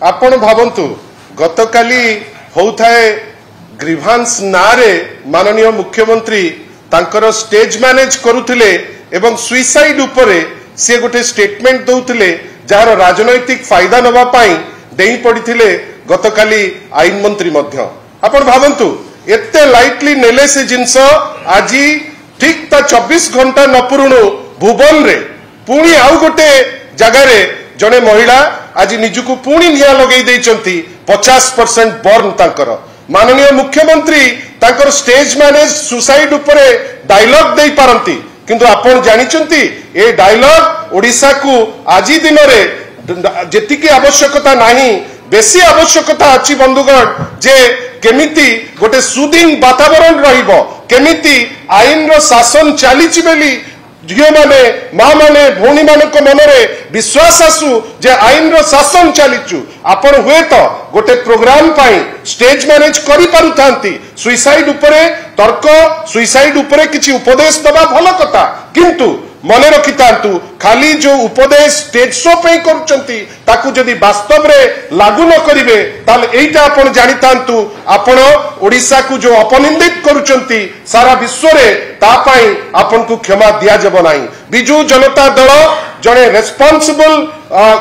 आपण भावंतु गतकाली होउथाए ग्रीभांस नारे माननीय मुख्यमंत्री तांकर स्टेज मैनेज करुथिले एवं सुइसाइड उपरे से गोटे स्टेटमेंट दउथिले जार राजनैतिक फायदा नबा पाई डेई पड़िथिले गतकाली आईन मंत्री मध्य आपण भावंतु एते लाइटली नेले से जिंस आज ठीक ता 24 घंटा नपुरुणु भुवन रे पुणी आउ गोटे जगह रे जने महिला आज निजुकु पुणी निया लगेई देइचंती 50% बर्न तांकर माननीय मुख्यमंत्री तांकर स्टेज मैनेज सुसाइड उपरे डायलॉग देई पारंती किंतु आपण जानिचंती ए डायलॉग ओडिसा को आज दिन रे जेतिकी आवश्यकता नाही बेसी आवश्यकता अछि बंधुगण जे केमिति गोटे सुदिंग वातावरण रहिबो केमिति आईन रो शासन चलीछि बेली झियो माने माँ माने भौणी मानक मनरे विश्वास आसु जे आईन रो शासन चलीचु आपण हुए तो गोटे प्रोग्राम पाई स्टेज मैनेज करि पारुथांती सुइसाइड उपरे तर्क सुइसाइड उपरे किछि उपदेश दबा भलो कथा किंतु मने रखितांतु खाली जो उपदेश स्टेज शो पे करूचंती ताकू जदि वास्तव रे लागू न करिवे ताल एटा आपण जानितांतु आपण ओडिसा को जो अपनिंदित करूचंती सारा विश्व रे ता पाई आपण को क्षमा दिया जब नाही बिजू जनता दल जने रेस्पोंसिबल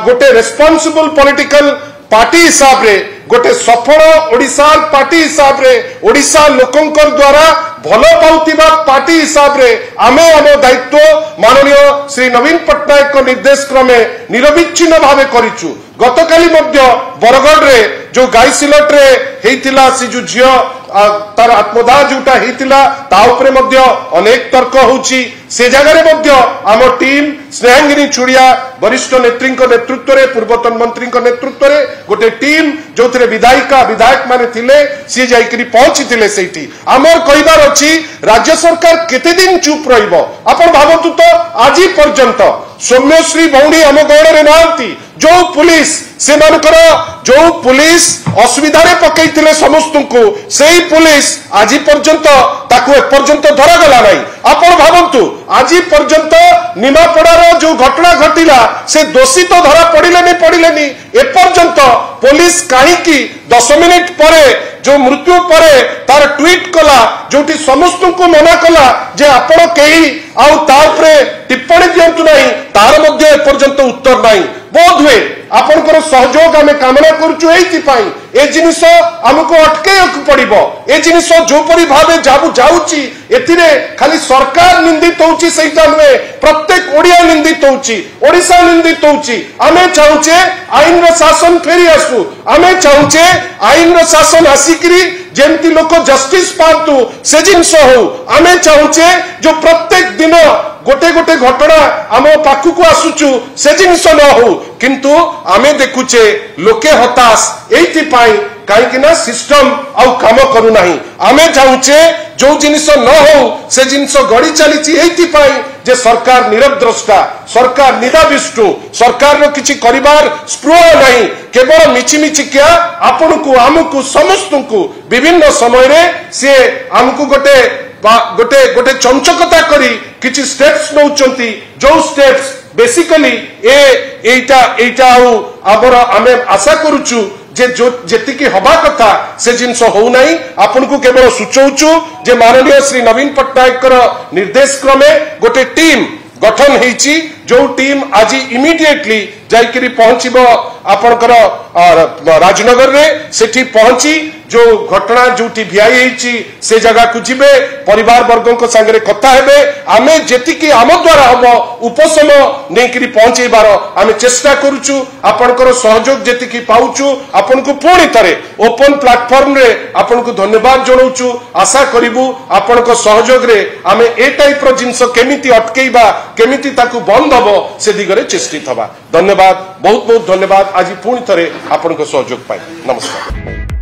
गोटे रेस्पोंसिबल पॉलिटिकल पार्टी हिसाब रे गोटे सफल ओडिसा पार्टी हिसाब रे ओडिसा लोकंकर द्वारा भलो पाउतिबा पार्टी हिसाब रे आमे आम दायित्व माननीय श्री नवीन पट्टनायक निर्देश क्रमे निरविच्छिन्न भावे करिचु गतकाली मध्य बरगढ़ रे जो गाई सिलट रे हेतिला से जो झियो तार आत्मदाह जोटा हेतिला ता उपरे मध्य अनेक तर्क होउची से जगह रे मध्य आम टीम स्नेहांगिनी चुड़िया वरिष्ठ नेत्री नेतृत्व रे पूर्वतन मंत्री नेतृत्व रे गोटे टीम जो थे विधायिका विधायक माने थिले सी जाइकरी पहुंची थिले सेठी आमर कहिबार अछि राज्य सरकार केते दिन चुप रहिबो आपण भाबतु तो आज पर्यंत सौम्यश्री भौणी आम गण रे नांती जो पुलिस से मानकर जो पुलिस असुविधा रे पकईथिले समस्त को सेही पुलिस आज पर्यंत ताकू ए पर्यंत धरा गला नाही आपण भाबंतु आज पर्यंत निमापड़ार जो घटना घटिला से दोषी तो धरा पड़िलेनी ए पर्यंत पुलिस कहीं 10 मिनिट परे जो मृत्यु परे तार ट्वीट कला जोटी समस्त को मना कला जे आपण कहीं आउ ता उपरे टिप्पणी दियंतु नाही तार मध्य ए पर्यंत उत्तर नाही बोध हुए आपनकर सहयोग आमे कामना करूछु एथि पाई ए जिनिस हमको अटकेयक पड़िबो ए जिनिस जो परि भाबे जाउची एथिरे खाली सरकार निंदित होउची सेटा नुहे प्रत्येक ओडिया निंदित होउची ओडिसा निंदित होउची आमे चाहुचे आईन रो शासन फेरी आसु आमे चाहुचे आईन रो शासन आसिकरी जेमती लोक जस्टिस पातु से जिनिस हो आमे चाहुचे जो प्रत्येक दिन गोटे गोटे घटना आम पाखु को आसुचु से जिनिस न हो किंतु आमे देखुचे लोके हताश एथि पाई कहीं ना सिस्टम आउ काम करू नाही आमे चाहुचे जो जिनिस न हो से जिनिस गड़ी चली एथि पाई जे सरकार निरद्रष्टा सरकार निदाविष्टु सरकार रो किछि करिवार स्पृह नहीं केवल मिछि क्या आपण को आमको समस्त को विभिन्न समय रे से आमको गोटे गोटे गोटे चंचकता करी किछि स्टेप्स नउचंती जो स्टेप्स बेसिकली एटा आबर आमे आशा करूछु जे जो जेतिकी हबा कथा से जिनस हो नाही आपण को केवल सूचौछु जे माननीय श्री नवीन पट्टनायक निर्देश क्रमे गोटे टीम गठन हेची जो टीम आज इमिडिएटली जाइकरी पहुंचबो आपनकर राजनगर रे सेठी पहुंची जो घटना जोटी भियाई हेची से जगह को जिबे परिवार वर्गों को संगे कथा हेबे आमे जेतिकी आम द्वारा हम उपशम नेकरी पहुंचेबार आमे चेष्टा करूछु आपनकर सहयोग जेतिकी पाउछु आपन को पुणी थरे ओपन प्लेटफॉर्म रे आपन को धन्यवाद जणाउछु आशा करिवु आपन को सहयोग रे आमे ए टाइप रो जिंस केमिति अटकेइबा केमिति ताकू बंद हबो से दिगरे चेष्टित हबा धन्यवाद बहुत बहुत धन्यवाद आज पुणी थरे आपन को सहयोग पाई नमस्कार।